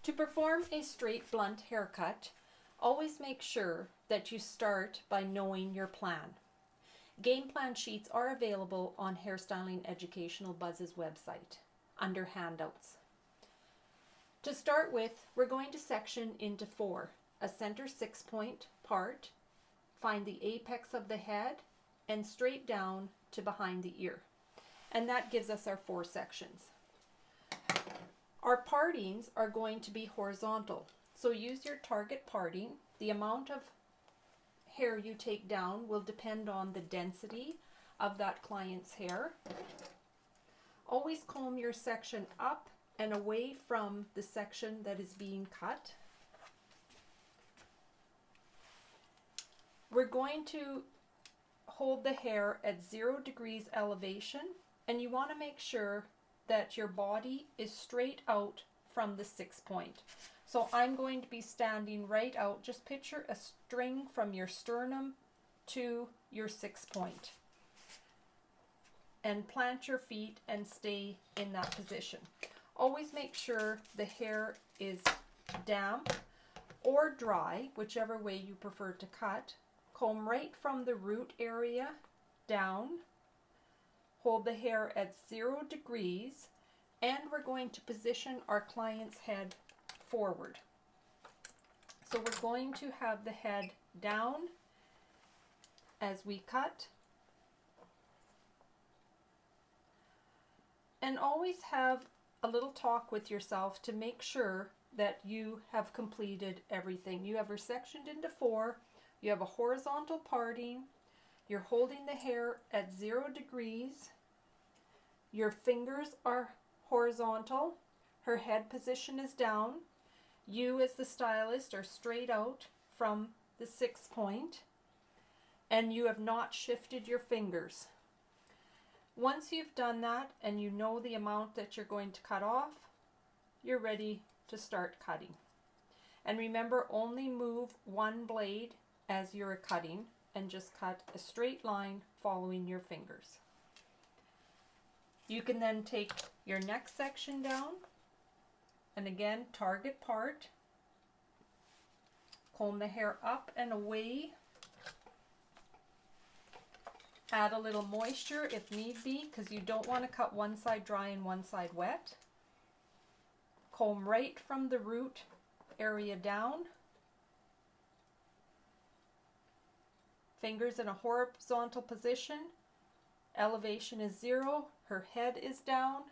To perform a straight blunt haircut, always make sure that you start by knowing your plan. Game plan sheets are available on Hairstyling Educational Buzz's website under Handouts. To start with, we're going to section into 4, a center 6-point part, find the apex of the head, and straight down to behind the ear. And that gives us our 4 sections. Our partings are going to be horizontal, so use your target parting. The amount of hair you take down will depend on the density of that client's hair. Always comb your section up and away from the section that is being cut. We're going to hold the hair at 0 degrees elevation, and you want to make sure that your body is straight out from the 6-point. So I'm going to be standing right out. Just picture a string from your sternum to your 6-point. And plant your feet and stay in that position. Always make sure the hair is damp or dry, whichever way you prefer to cut. Comb right from the root area down. Hold the hair at 0 degrees, and we're going to position our client's head forward. So we're going to have the head down as we cut. And always have a little talk with yourself to make sure that you have completed everything. You have her sectioned into 4, you have a horizontal parting, you're holding the hair at 0 degrees, your fingers are horizontal, her head position is down, you as the stylist are straight out from the 6-point, and you have not shifted your fingers. Once you've done that and you know the amount that you're going to cut off, you're ready to start cutting. And remember, only move one blade as you're cutting and just cut a straight line following your fingers. You can then take your next section down and again target part, comb the hair up and away, add a little moisture if need be because you don't want to cut one side dry and one side wet. Comb right from the root area down. Fingers in a horizontal position. Elevation is 0. Her head is down.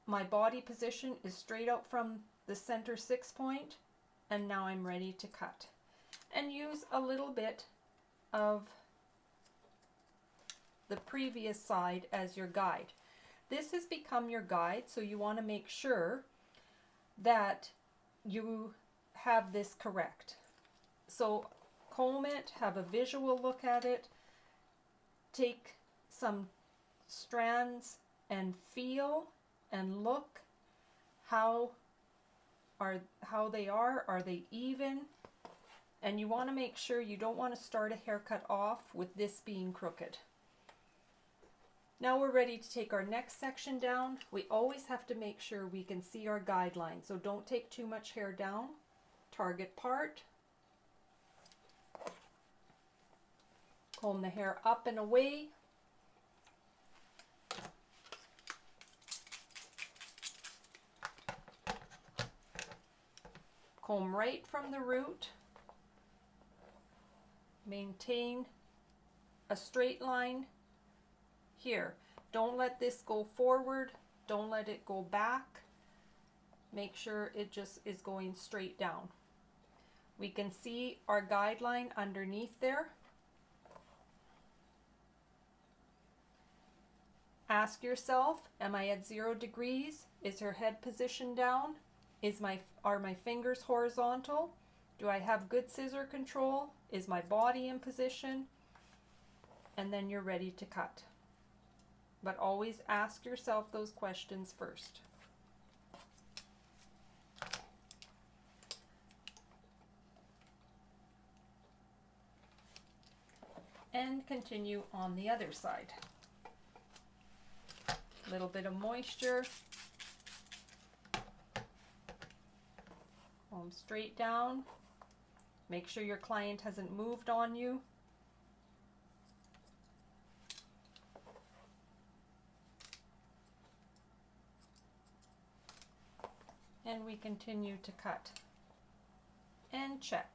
My body position is straight out from the center 6-point. And now I'm ready to cut. And use a little bit of the previous side as your guide. This has become your guide, so you want to make sure that you have this correct. So comb it, have a visual look at it, take some strands and feel and look how they are they even? And you want to make sure you don't want to start a haircut off with this being crooked. Now we're ready to take our next section down. We always have to make sure we can see our guideline, so don't take too much hair down. Target part. Comb the hair up and away. Comb right from the root. Maintain a straight line here. Don't let this go forward. Don't let it go back. Make sure it just is going straight down. We can see our guideline underneath there. Ask yourself, am I at 0 degrees? Is her head positioned down? Are my fingers horizontal? Do I have good scissor control? Is my body in position? And then you're ready to cut. But always ask yourself those questions first. And continue on the other side. A little bit of moisture. Comb straight down. Make sure your client hasn't moved on you. And we continue to cut and check.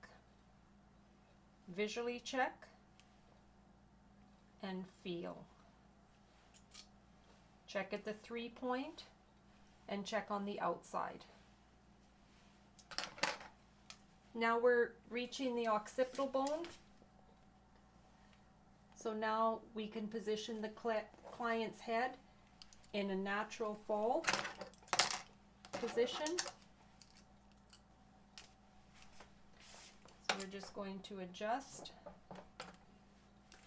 Visually check and feel. Check at the 3-point and check on the outside. Now we're reaching the occipital bone. So now we can position the client's head in a natural fall position. So we're just going to adjust.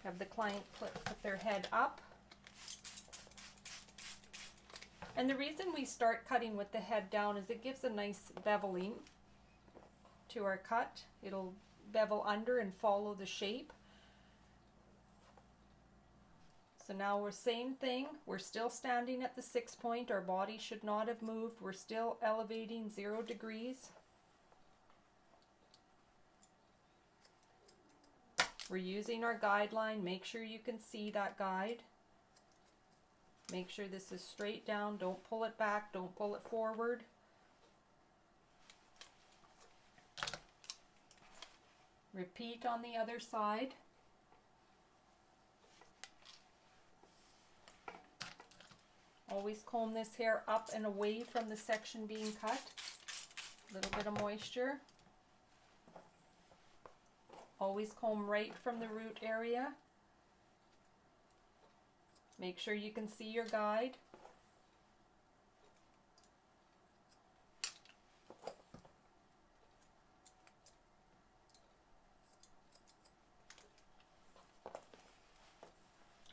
Have the client put their head up. And the reason we start cutting with the head down is it gives a nice beveling to our cut. It'll bevel under and follow the shape. So now we're same thing. We're still standing at the 6-point. Our body should not have moved. We're still elevating 0 degrees. We're using our guideline. Make sure you can see that guide. Make sure this is straight down. Don't pull it back. Don't pull it forward. Repeat on the other side. Always comb this hair up and away from the section being cut. A little bit of moisture. Always comb right from the root area. Make sure you can see your guide.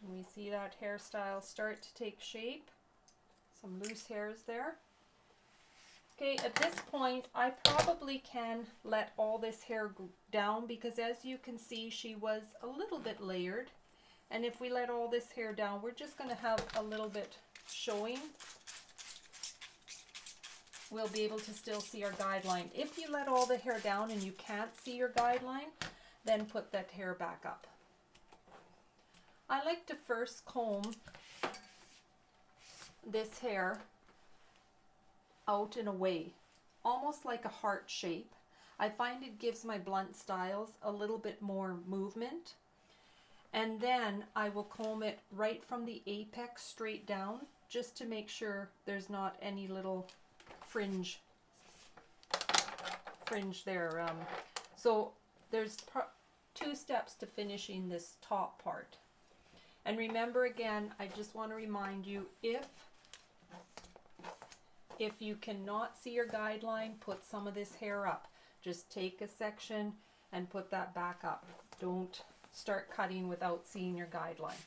And we see that hairstyle start to take shape. Some loose hairs there. Okay, at this point, I probably can let all this hair down because as you can see, she was a little bit layered. And if we let all this hair down, we're just going to have a little bit showing. We'll be able to still see our guideline. If you let all the hair down and you can't see your guideline, then put that hair back up. I like to first comb this hair out and away, almost like a heart shape. I find it gives my blunt styles a little bit more movement. And then I will comb it right from the apex straight down, just to make sure there's not any little fringe there. So there's 2 steps to finishing this top part. And remember, again, I just want to remind you, if you cannot see your guideline, put some of this hair up. Just take a section and put that back up. Don't start cutting without seeing your guideline.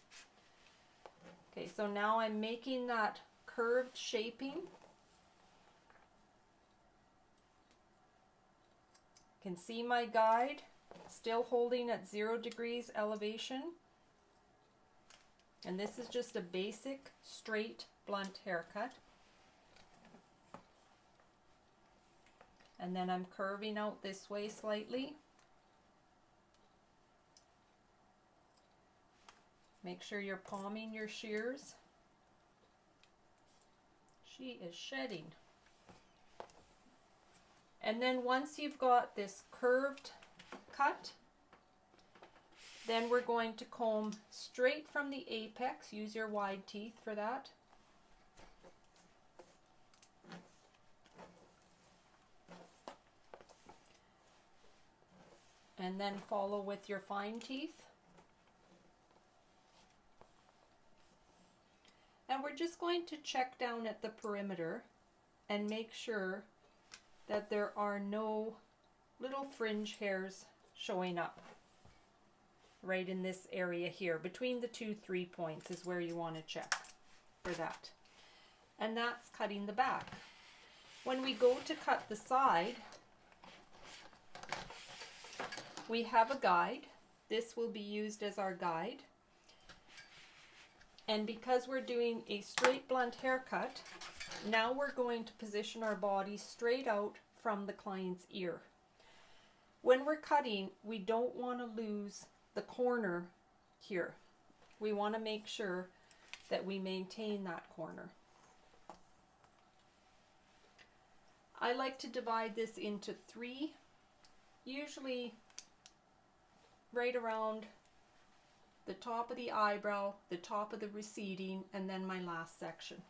Okay, so now I'm making that curved shaping. You can see my guide, still holding at 0 degrees elevation. And this is just a basic straight blunt haircut. And then I'm curving out this way slightly. Make sure you're palming your shears. She is shedding. And then once you've got this curved cut, then we're going to comb straight from the apex. Use your wide teeth for that. And then follow with your fine teeth. And we're just going to check down at the perimeter and make sure that there are no little fringe hairs showing up. Right in this area here, between the 2 3-points is where you want to check for that. And that's cutting the back. When we go to cut the side, we have a guide. This will be used as our guide. And because we're doing a straight blunt haircut, now we're going to position our body straight out from the client's ear. When we're cutting, we don't want to lose the corner here. We want to make sure that we maintain that corner. I like to divide this into 3, usually right around the top of the eyebrow, the top of the receding, and then my last section.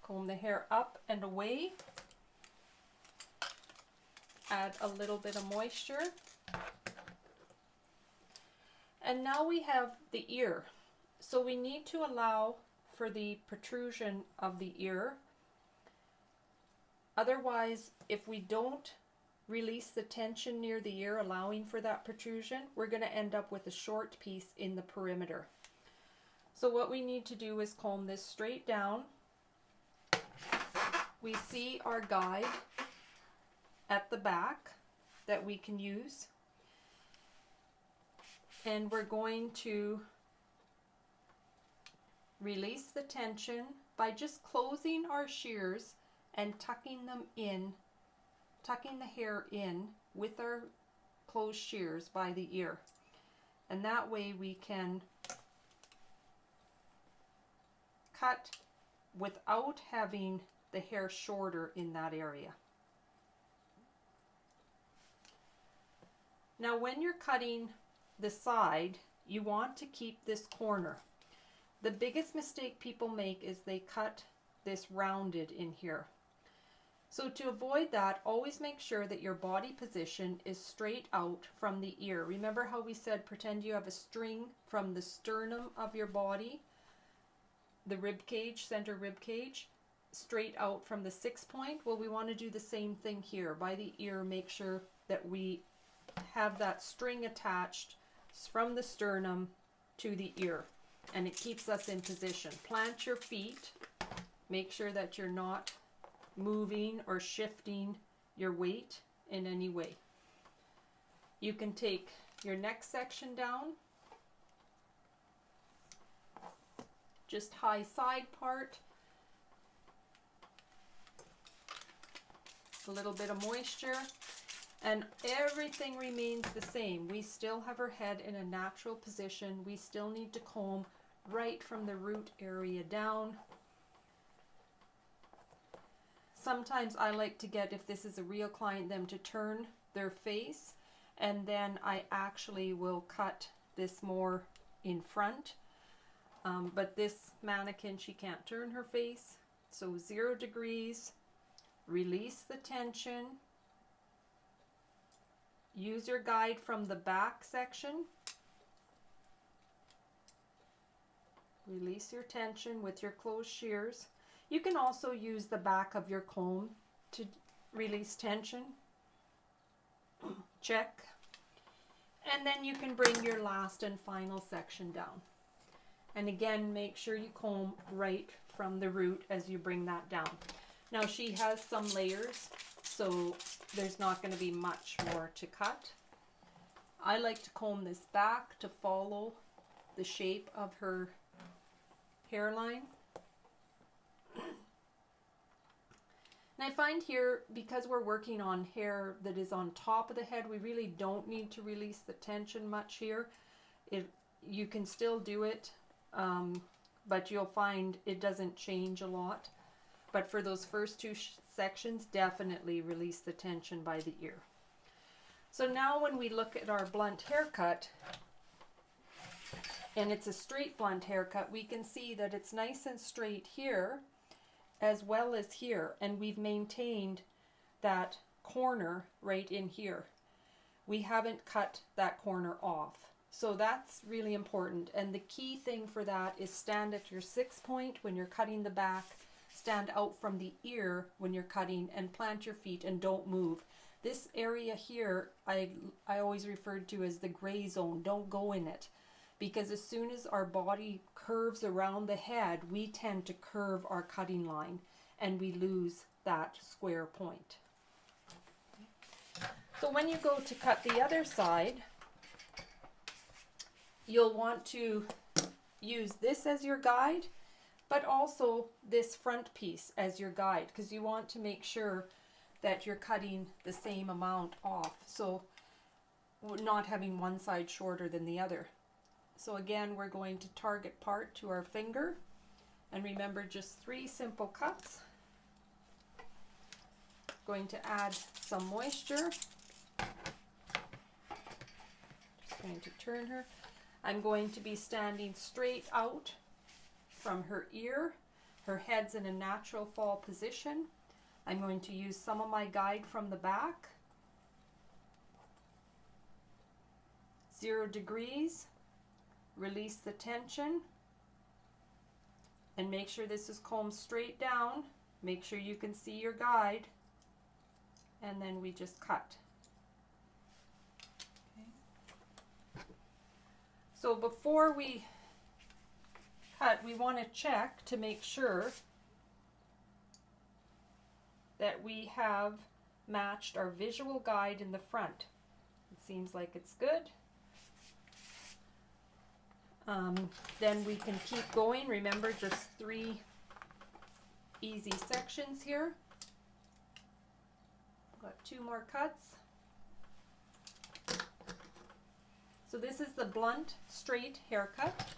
Comb the hair up and away. Add a little bit of moisture. And now we have the ear. So we need to allow for the protrusion of the ear. Otherwise, if we don't release the tension near the ear, allowing for that protrusion, we're going to end up with a short piece in the perimeter. So what we need to do is comb this straight down. We see our guide at the back that we can use. And we're going to release the tension by just closing our shears and tucking them in, tucking the hair in with our closed shears by the ear. And that way we can cut without having the hair shorter in that area. Now when you're cutting the side, you want to keep this corner. The biggest mistake people make is they cut this rounded in here. So to avoid that, always make sure that your body position is straight out from the ear. Remember how we said pretend you have a string from the sternum of your body, the rib cage, center rib cage, straight out from the 6 point? Well, we want to do the same thing here. By the ear, make sure that we have that string attached from the sternum to the ear, and it keeps us in position. Plant your feet. Make sure that you're not moving or shifting your weight in any way. You can take your next section down, just high side part, a little bit of moisture, and everything remains the same. We still have our head in a natural position. We still need to comb right from the root area down. Sometimes I like to get, if this is a real client, them to turn their face, and then I actually will cut this more in front. But this mannequin, she can't turn her face. So 0 degrees, release the tension. Use your guide from the back section. Release your tension with your closed shears. You can also use the back of your comb to release tension. Check. And then you can bring your last and final section down. And again, make sure you comb right from the root as you bring that down. Now she has some layers, so there's not going to be much more to cut. I like to comb this back to follow the shape of her hairline. And I find here, because we're working on hair that is on top of the head, we really don't need to release the tension much here. You can still do it, but you'll find it doesn't change a lot. But for those first 2 sections, definitely release the tension by the ear. So now when we look at our blunt haircut, and it's a straight blunt haircut, we can see that it's nice and straight here as well as here, and we've maintained that corner right in here. We haven't cut that corner off. So that's really important, and the key thing for that is stand at your 6 point when you're cutting the back, stand out from the ear when you're cutting, and plant your feet and don't move. This area here I always referred to as the gray zone. Don't go in it, because as soon as our body curves around the head, we tend to curve our cutting line and we lose that square point. So when you go to cut the other side, you'll want to use this as your guide. but also this front piece as your guide, because you want to make sure that you're cutting the same amount off, so not having one side shorter than the other. So again, we're going to target part to our finger, and remember, just 3 simple cuts. Going to add some moisture. Just going to turn her. I'm going to be standing straight out from her ear. Her head's in a natural fall position. I'm going to use some of my guide from the back. 0 degrees. Release the tension. And make sure this is combed straight down. Make sure you can see your guide. And then we just cut. Okay. So before we cut, we want to check to make sure that we have matched our visual guide in the front. It seems like it's good. Then we can keep going. Remember, just 3 easy sections here. Got 2 more cuts. So this is the blunt straight haircut.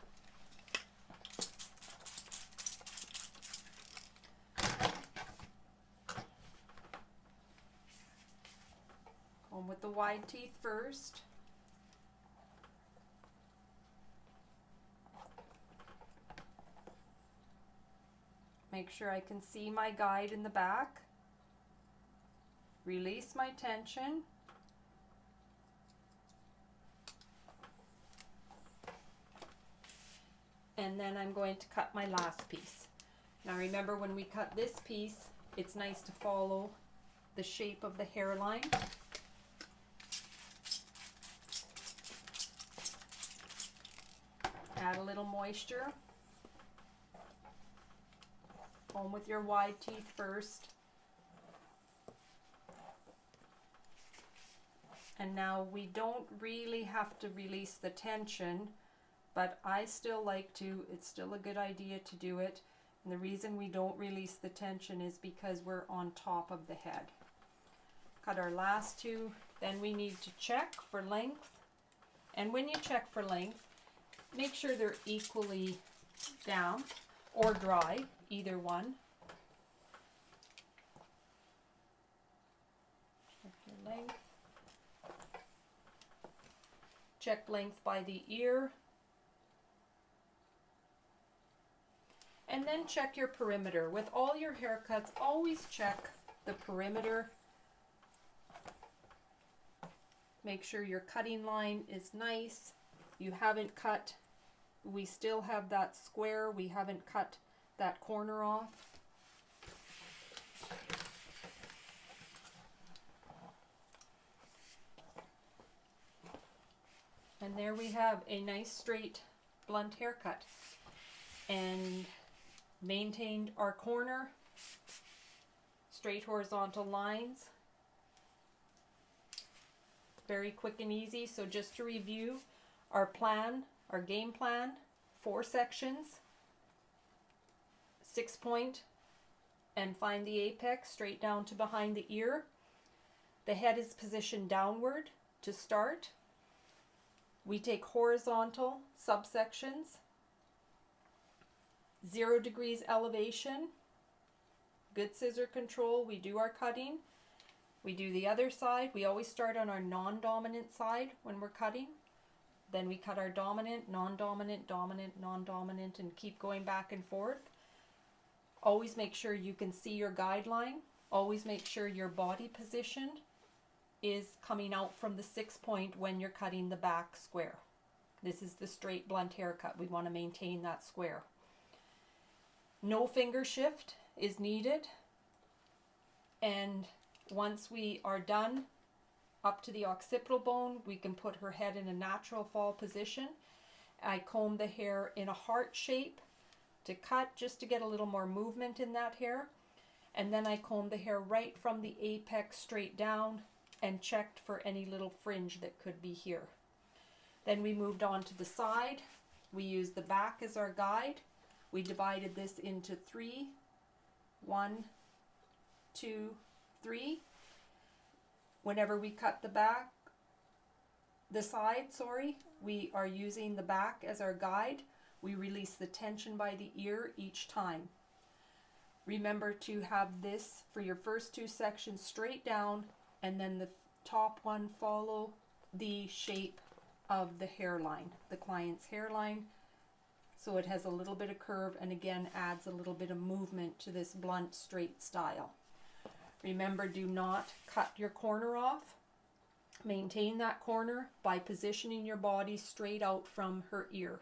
Comb with the wide teeth first. Make sure I can see my guide in the back. Release my tension. And then I'm going to cut my last piece. Now remember, when we cut this piece, it's nice to follow the shape of the hairline. Add a little moisture. Comb with your wide teeth first. And now we don't really have to release the tension, but I still like to. It's still a good idea to do it. And the reason we don't release the tension is because we're on top of the head. Cut our last 2. Then we need to check for length. And when you check for length, make sure they're equally damp or dry, either one. Check your length. Check length by the ear. And then check your perimeter. With all your haircuts, always check the perimeter. Make sure your cutting line is nice. You haven't cut, we still have that square, we haven't cut that corner off. And there we have a nice straight blunt haircut. And maintained our corner, straight horizontal lines. Very quick and easy. So just to review, our plan, our game plan, 4 sections, 6 point, and find the apex straight down to behind the ear. The head is positioned downward to start. We take horizontal subsections, 0 degrees elevation, good scissor control, we do our cutting. We do the other side. We always start on our non-dominant side when we're cutting. Then we cut our dominant, non-dominant, dominant, non-dominant, and keep going back and forth. Always make sure you can see your guideline. Always make sure your body position is coming out from the 6 point when you're cutting the back square. This is the straight blunt haircut. We want to maintain that square. No finger shift is needed. And once we are done up to the occipital bone, we can put her head in a natural fall position. I comb the hair in a heart shape to cut, just to get a little more movement in that hair. And then I comb the hair right from the apex straight down and checked for any little fringe that could be here. Then we moved on to the side. We used the back as our guide. We divided this into 3, 1, 2, 3. Whenever we cut the side, we are using the back as our guide. We release the tension by the ear each time. Remember to have this for your first 2 sections straight down, and then the top one follow the shape of the hairline, the client's hairline, so it has a little bit of curve and again adds a little bit of movement to this blunt straight style. Remember, do not cut your corner off. Maintain that corner by positioning your body straight out from her ear.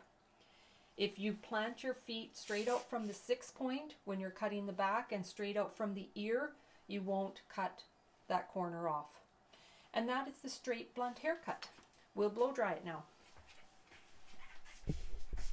If you plant your feet straight out from the 6 point when you're cutting the back and straight out from the ear, you won't cut that corner off. And that is the straight blunt haircut. We'll blow dry it now.